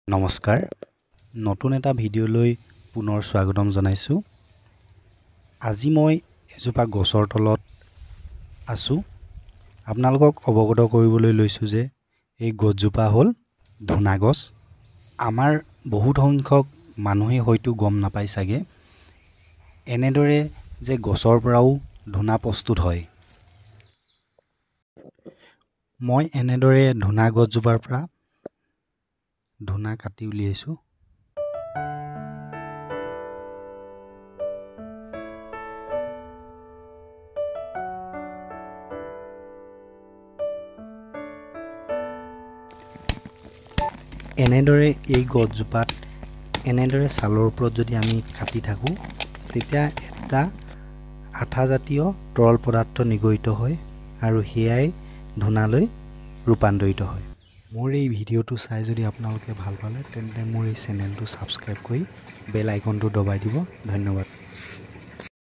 নমস্কাৰ নতুন এটা ভিডিঅ'লৈ পুনৰ স্বাগতম জনাইছোঁ। আজি মই এজোপা গছৰ তলত আছোঁ। আপোনালোকক অৱগত কৰিবলৈ লৈছোঁ যে এই গছজোপা হ'ল ধুনা গছ। আমাৰ বহুত সংখ্যক মানুহে হয়তো গম নাপায় চাগে এনেদৰে যে গছৰ পৰাও ধুনা প্ৰস্তুত হয়। মই এনেদৰে ধুনা গছজোপাৰ পৰা ধুনা কাটি উলিয়াইছোঁ। এনেদৰে এই গছজোপাত এনেদৰে ছালৰ ওপৰত যদি আমি কাটি থাকোঁ তেতিয়া এটা আঠাজাতীয় তৰল পদাৰ্থ নিগৰিত হয় আৰু সেয়াই ধুনালৈ ৰূপান্তৰিত হয়। মোৰ এই ভিডিঅ'টো চাই যদি আপোনালোকে ভাল পালে তেন্তে মোৰ এই চেনেলটো ছাবস্ক্ৰাইব কৰি বেল আইকনটো দবাই দিব। ধন্যবাদ।